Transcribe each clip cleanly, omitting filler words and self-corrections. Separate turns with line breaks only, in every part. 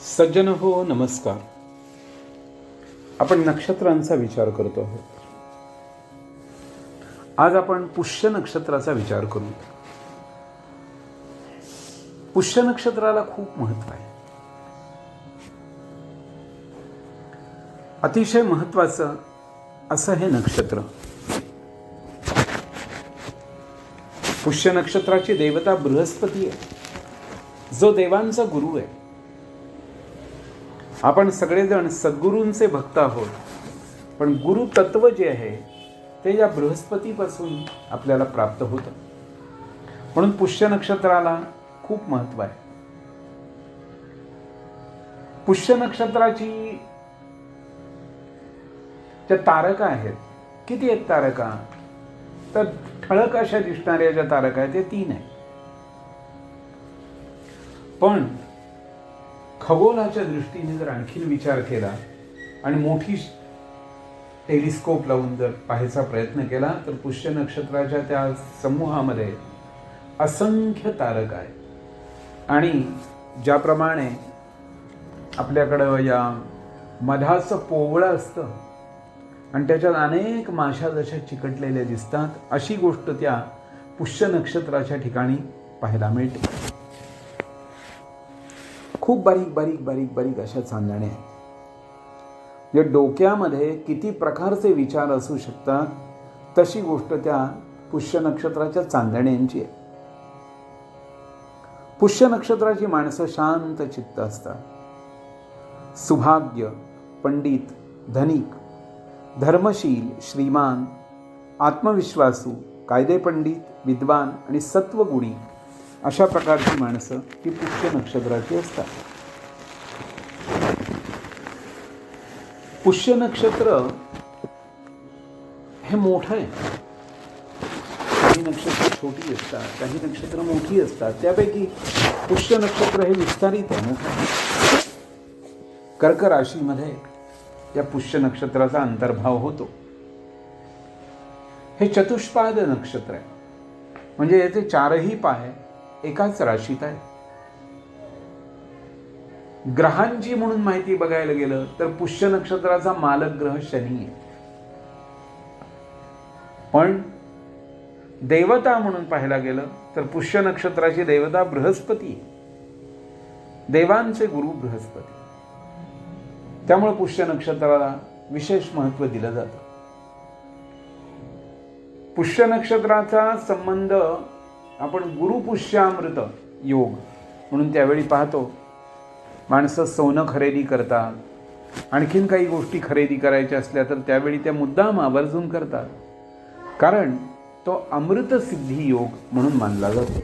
सज्जन हो, नमस्कार. आपण नक्षत्रांचा विचार करतो आहोत. आज आपण पुष्य नक्षत्राचा विचार करू. पुष्य नक्षत्राला खूप महत्त्व आहे. अतिशय महत्त्वाचं असं हे नक्षत्र. पुष्य नक्षत्राची देवता बृहस्पती आहे, जो देवांचा गुरु आहे. आपण सगळेजण सद्गुरूंचे भक्त आहोत, पण गुरु तत्व जे आहे ते या बृहस्पतीपासून आपल्याला प्राप्त होतं. म्हणून पुष्य नक्षत्राला खूप महत्त्व आहे. पुष्य नक्षत्राची ज्या तारका आहेत, किती आहेत तारका? तर ठळक अशा दिसणाऱ्या ज्या तारका आहेत ते 3 आहेत. पण खगोलाच्या दृष्टीने जर आणखीन विचार केला आणि मोठी टेलिस्कोप लावून जर पाहायचा प्रयत्न केला तर पुष्य नक्षत्राच्या त्या समूहामध्ये असंख्य तारका आहेत. आणि ज्याप्रमाणे आपल्याकडं या मधाचं पोवळं असतं आणि त्याच्यात अनेक माशा जशा चिकटलेल्या दिसतात, अशी गोष्ट त्या पुष्य नक्षत्राच्या ठिकाणी पाहायला मिळते. खूप बारीक बारीक बारीक बारीक अशा चांदण्या आहेत. जे डोक्यामध्ये किती प्रकारचे विचार असू शकतात, तशी गोष्ट त्या पुष्य नक्षत्राच्या चांदण्यांची आहे. पुष्य नक्षत्राची माणसं शांत चित्त असतात. सुभाग्य, पंडित, धनिक, धर्मशील, श्रीमान, आत्मविश्वासू, कायदेपंडित, विद्वान आणि सत्वगुणी अशा प्रकारची माणसं ही पुष्य नक्षत्राची असतात. पुष्य नक्षत्र हे मोठं आहे. काही नक्षत्र छोटी असतात, काही नक्षत्र मोठी असतात. त्यापैकी पुष्य नक्षत्र हे विस्तारित आहे, मोठं आहे. कर्क राशीमध्ये या पुष्य नक्षत्राचा अंतर्भाव होतो. हे चतुष्पाद नक्षत्र आहे, म्हणजे याचे 4ही पाय एकाच राशीत आहे. ग्रहांची म्हणून माहिती बघायला गेलं तर पुष्य नक्षत्राचा मालक ग्रह शनी आहे. पण देवता म्हणून पाहायला गेलं तर पुष्य नक्षत्राची देवता बृहस्पती आहे. देवांचे गुरु बृहस्पती. त्यामुळे पुष्य नक्षत्राला विशेष महत्त्व दिलं जातं. पुष्य नक्षत्राचा संबंध आपण गुरुपुष्यामृत योग म्हणून त्यावेळी पाहतो. माणसं सोनं खरेदी करतात, आणखीन काही गोष्टी खरेदी करायच्या असल्या तर त्यावेळी त्या मुद्दाम आवर्जून करतात, कारण तो अमृतसिद्धी योग म्हणून मानला जातो.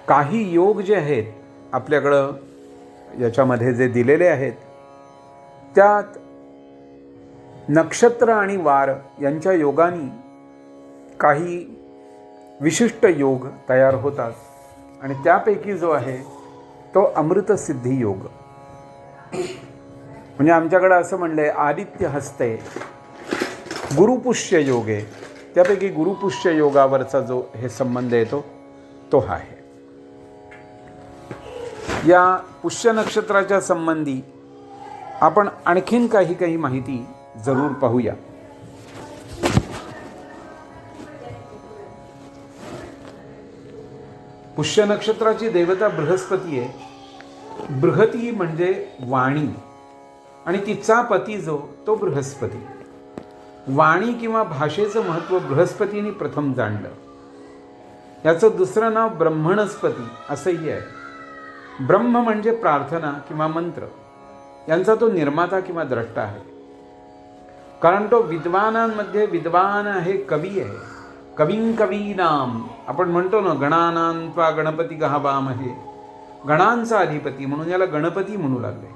काही योग जे आहेत आपल्याकडं याच्यामध्ये जे दिलेले आहेत, त्यात नक्षत्र आणि वार यांच्या योगाने काही विशिष्ट योग तयार होतात. आणि त्यापैकी जो आहे तो अमृतसिद्धी योग. म्हणजे आमच्याकडे असं म्हणलंय, आदित्य हस्ते गुरुपुष्य योगे. त्यापैकी गुरुपुष्य योगावरचा जो हे संबंध येतो तो हा आहे. या पुष्य नक्षत्राच्या संबंधी आपण आणखीन काही माहिती जरूर पाहूया. पुष्य नक्षत्राची देवता बृहस्पती आहे. बृहती म्हणजे वाणी, आणि तिचा पती जो तो बृहस्पती. वाणी किंवा भाषेचं महत्त्व बृहस्पतीने प्रथम जाणलं. याचं दुसरं नाव ब्रह्मणस्पती असंही आहे. ब्रह्म म्हणजे प्रार्थना किंवा मंत्र, यांचा तो निर्माता किंवा द्रष्टा आहे. कारण तो विद्वानांमध्ये विद्वान आहे, कवी आहे. कवीं कवीनाम आपण म्हणतो ना, गणानां त्वा गणपती गहावामहे. गणांचा अधिपती म्हणून याला गणपती म्हणू लागले.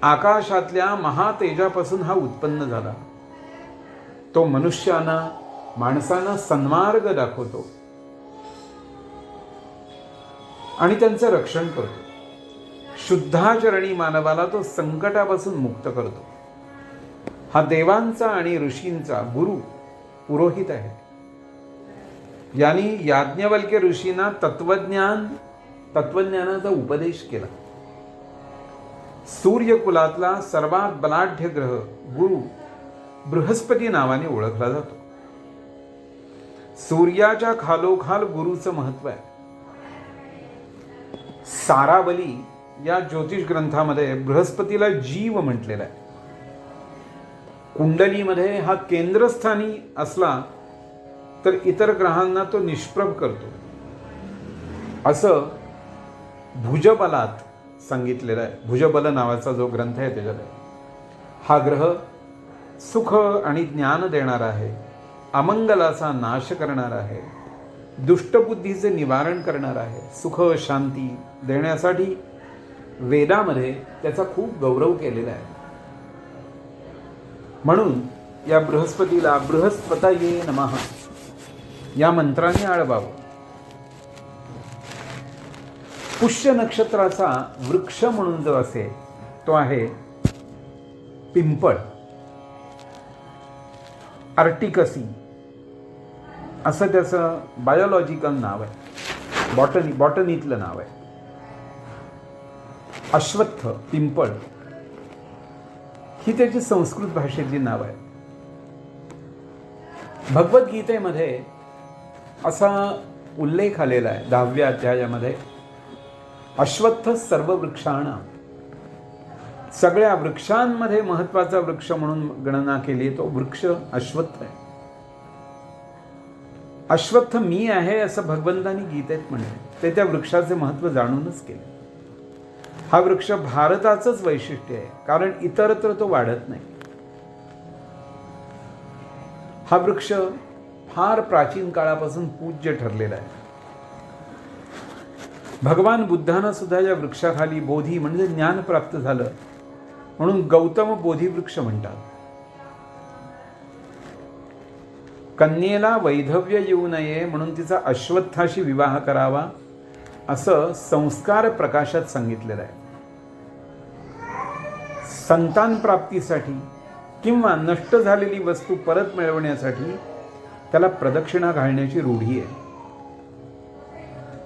आकाशातल्या महातेजापासून हा उत्पन्न झाला. तो मनुष्यांना, माणसांना सन्मार्ग दाखवतो आणि त्यांचं रक्षण करतो. शुद्धाचरणी मानवाला तो संकटापासून मुक्त करतो. हा देवांचा आणि ऋषींचा गुरु पुरोहित आहे. यांनी याज्ञवल्क्य ऋषींना तत्वज्ञान तत्वज्ञानाचा उपदेश केला. सूर्यकुलातला सर्वात बलाढ्य ग्रह गुरु बृहस्पती नावाने ओळखला जातो. सूर्याच्या खालोखाल गुरुचं महत्व आहे. सारावली या ज्योतिष ग्रंथामध्ये बृहस्पतीला जीव म्हटलेला आहे. कुंडलीमध्ये हा केंद्रस्थानी असला तर इतर ग्रहांना तो निष्प्रभ करतो, असं भुजबलात सांगितलेलं आहे. भुजबल नावाचा जो ग्रंथ आहे त्याच्यात हा ग्रह सुख आणि ज्ञान देणारा आहे, अमंगलाचा नाश करणारा आहे, दुष्टबुद्धीचे निवारण करणारा आहे, सुख शांती देण्यासाठी वेदामध्ये त्याचा खूप गौरव केलेला आहे. म्हणून या बृहस्पतीला बृहस्पतये नमः या मंत्राने आळवावं. पुष्य नक्षत्राचा वृक्ष म्हणून जो असेल तो आहे पिंपळ, आर्टिकसी असं त्याचं बायोलॉजिकल नाव आहे, बॉटनीतलं नाव आहे. अश्वत्थ, पिंपळ ही त्याची संस्कृत भाषेतली नाव आहे. भगवद्गीतेमध्ये असा उल्लेख आलेला आहे 10व्या अध्यायामध्ये, अश्वत्थ सर्व वृक्षाणां, सगळ्या वृक्षांमध्ये महत्वाचा वृक्ष म्हणून गणना केली तो वृक्ष अश्वत्थ आहे. अश्वत्थ मी आहे असं भगवंतांनी गीतेत म्हणले. ते त्या वृक्षाचे महत्व जाणूनच केले. हा वृक्ष भारताचंच वैशिष्ट्य आहे, कारण इतरत्र तो वाढत नाही. हा वृक्ष फार प्राचीन काळापासून पूज्य ठरलेला आहे. भगवान बुद्धांना सुद्धा या वृक्षाखाली बोधी म्हणजे ज्ञान प्राप्त झालं म्हणून गौतम बोधी वृक्ष म्हणतात. कन्येला वैधव्य येऊ नये म्हणून तिचा अश्वत्थाशी विवाह करावा असं संस्कार प्रकाशात सांगितलेलं आहे. संतान प्राप्तीसाठी किंवा नष्ट झालेली वस्तू परत मिळवण्यासाठी त्याला प्रदक्षिणा घालण्याची रूढी आहे.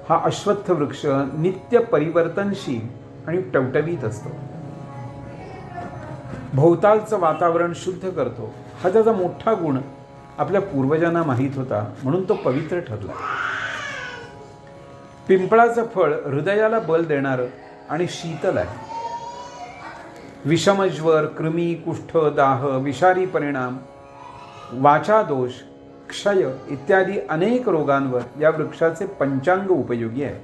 हा अश्वत्थ वृक्ष नित्य परिवर्तनशील आणि टवटवीत असतो. भोवतालचं वातावरण शुद्ध करतो. हा त्याचा मोठा गुण आपल्या पूर्वजांना माहीत होता म्हणून तो पवित्र ठरला. पिंपळाचं फळ हृदयाला बल देणारं आणि शीतल आहे. विषमज्वर, कृमी, कुष्ठ, दाह, विषारी परिणाम, वाचादोष, क्षय इत्यादी अनेक रोगांवर या वृक्षाचे पंचांग उपयोगी आहे.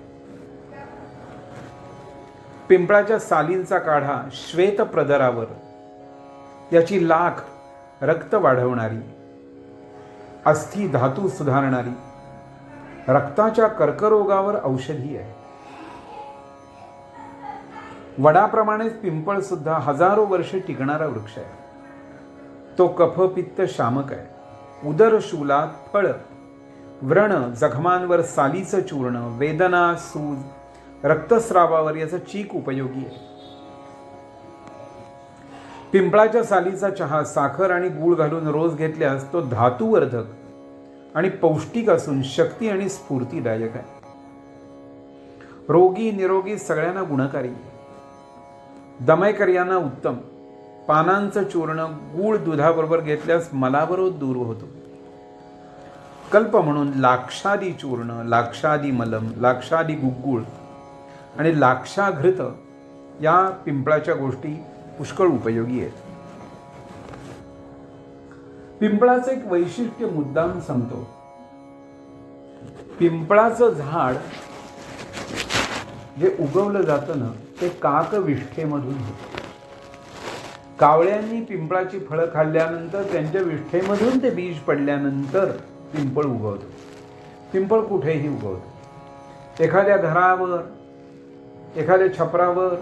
पिंपळाच्या सालींचा काढा श्वेत प्रदरावर, याची लाख रक्त वाढवणारी, अस्थि धातू सुधारणारी, रक्ताच्या कर्करोगावर औषधी आहे. वडाप्रमाणेच पिंपळ सुद्धा हजारो वर्षे टिकणारा वृक्ष आहे. तो कफ पित्त शामक आहे. उदरशूलात फळ, व्रण, जखमांवर सालीचं चूर्ण, वेदना, सूज, रक्तस्रावावर याचा चीक उपयोगी आहे. पिंपळाच्या सालीचा चहा साखर आणि गूळ घालून रोज घेतल्यास तो धातुवर्धक आणि पौष्टिक असून शक्ती आणि स्फूर्तीदायक आहे. रोगी निरोगी सगळ्यांना गुणकारी आहे. दमयकर्यांना उत्तम. पानांचं चूर्ण गूळ दुधाबरोबर घेतल्यास मलावरोध दूर होतो. कल्प म्हणून लाक्षादी चूर्ण, लाक्षादी मलम, लाक्षादी गुग्गुळ आणि लाक्षाघृत या पिंपळाच्या गोष्टी पुष्कळ उपयोगी आहेत. पिंपळाचं एक वैशिष्ट्य मुद्दाम सांगतो. पिंपळाचं झाड जे उगवलं जातं ना ते काकविष्ठेमधून होतं. कावळ्यांनी पिंपळाची फळं खाल्ल्यानंतर त्यांच्या विष्ठेमधून ते बीज पडल्यानंतर पिंपळ उगवतं. पिंपळ कुठेही उगवतं. एखाद्या घरावर, एखाद्या छपरावर,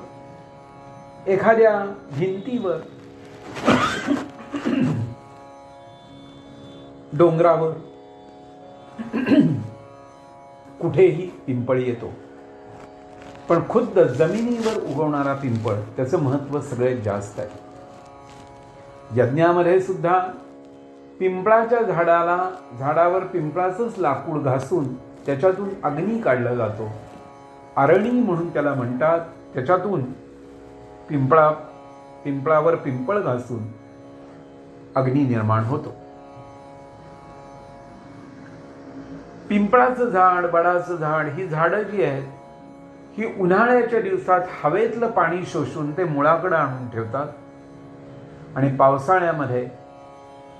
एखाद्या भिंतीवर, डोंगरावर कुठेही पिंपळ येतो. पण खुद्द जमिनीवर उगवणारा पिंपळ त्याचं महत्त्व सगळ्यात जास्त आहे. यज्ञामध्ये सुद्धा पिंपळाच्या झाडावर पिंपळाचंच लाकूड घासून त्याच्यातून अग्नी काढला जातो. आरणी म्हणून त्याला म्हणतात. त्याच्यातून पिंपळावर पिंपळ घासून अग्नी निर्माण होतो. पिंपळाचं झाड, वडाचं झाड ही झाडं जी आहेत ही उन्हाळ्याच्या दिवसात हवेतलं पाणी शोषून ते मुळाकडे आणून ठेवतात आणि पावसाळ्यामध्ये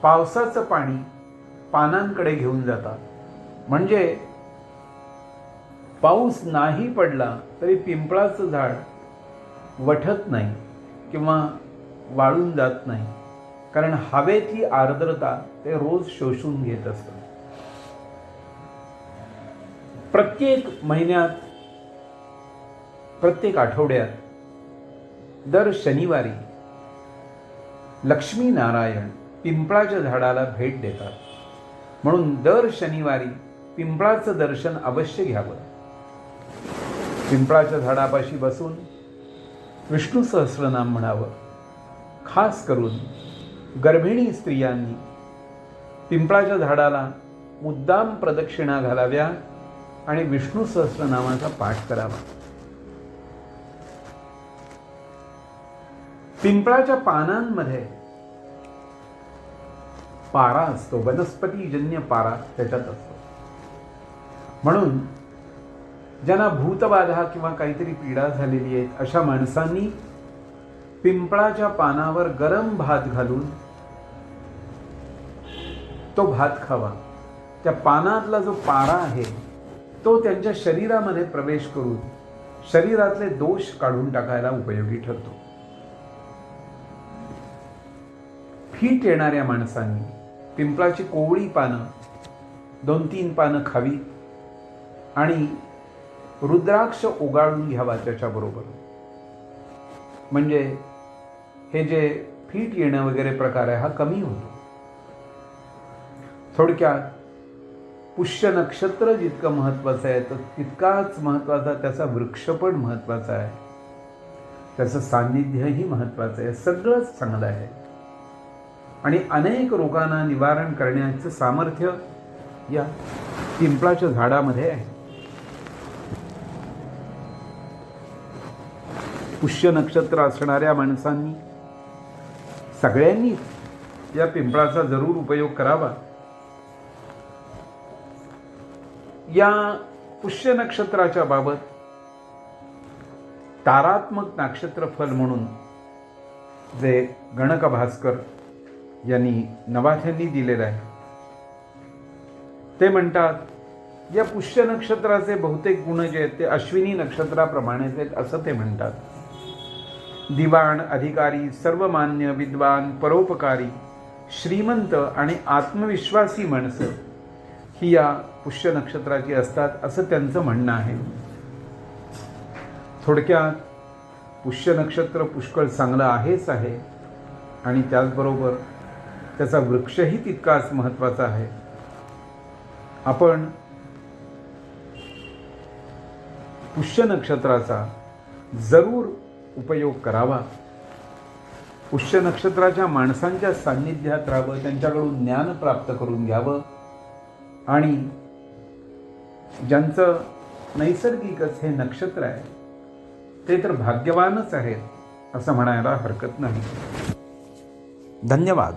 पावसाचं पाणी पानांकडे घेऊन जातात. म्हणजे पाऊस नाही पडला तरी पिंपळाचं झाड वठत नाही किंवा वाळून जात नाही, कारण हवेतली आर्द्रता ते रोज शोषून घेत असतं. प्रत्येक महिन्यात, प्रत्येक आठवड्यात, दर शनिवारी लक्ष्मीनारायण पिंपळाच्या झाडाला भेट देतात. म्हणून दर शनिवारी पिंपळाचं दर्शन अवश्य घ्यावं. पिंपळाच्या झाडापाशी बसून विष्णू सहस्रनाम म्हणावं. खास करून गर्भिणी स्त्रियांनी पिंपळाच्या झाडाला मुद्दाम प्रदक्षिणा घालाव्या आणि विष्णू सहस्रनामाचा पाठ करावा. पिंपळाच्या पानांमध्ये पारा असतो, वनस्पतीजन्य पारा त्याच्यात असतो. म्हणून ज्यांना भूतबाधा किंवा काहीतरी पीडा झालेली आहे अशा माणसांनी पिंपळाच्या पानावर गरम भात घालून तो भात खावा. त्या पानातला जो पारा आहे तो त्यांच्या शरीरामध्ये प्रवेश करून शरीरातले दोष काढून टाकायला उपयोगी ठरतो. फीट येणाऱ्या माणसांनी पिंपळाची कोवळी पानं 2-3 पानं खावी आणि रुद्राक्ष ओगाळून घ्यावा त्याच्याबरोबर. म्हणजे हे जे फीट येणं वगैरे प्रकार आहे हा कमी होतो. थोडक्यात पुष्य नक्षत्र जितकं महत्त्वाचं आहे तर तितकाच महत्त्वाचा त्याचा वृक्ष पण महत्त्वाचा आहे, त्याचं सान्निध्यही महत्त्वाचं आहे. सगळंच चांगलं आहे आणि अनेक रोगांना निवारण करण्याचं सामर्थ्य या पिंपळाच्या झाडामध्ये आहे. पुष्य नक्षत्र असणाऱ्या माणसांनी सगळ्यांनी या पिंपळाचा जरूर उपयोग करावा. या पुष्य नक्षत्राच्या बाबत तारात्मक नक्षत्रफल म्हणून जे गणक भास्कर यांनी नवाथ्यांनी दिलेलं आहे ते म्हणतात, या पुष्य नक्षत्राचे बहुतेक गुण जे आहेत ते अश्विनी नक्षत्राप्रमाणेच आहेत असं ते म्हणतात. दिवाण, अधिकारी, सर्वमान्य, विद्वान, परोपकारी, श्रीमंत आणि आत्मविश्वासी माणसं ही या पुष्य नक्षत्राची असतात असं त्यांचं म्हणणं आहे. थोडक्यात पुष्य नक्षत्र पुष्कळ चांगलं आहेच आहे आणि त्याचबरोबर त्याचा वृक्षही तितकाच महत्त्वाचा आहे. आपण पुष्य नक्षत्राचा जरूर उपयोग करावा. पुष्य नक्षत्राच्या माणसांच्या सान्निध्यात राहावं, त्यांच्याकडून ज्ञान प्राप्त करून घ्यावं आणि ज्यांचं नैसर्गिकच हे नक्षत्र आहे ते तर भाग्यवानच आहेत असं म्हणायला हरकत नाही. धन्यवाद.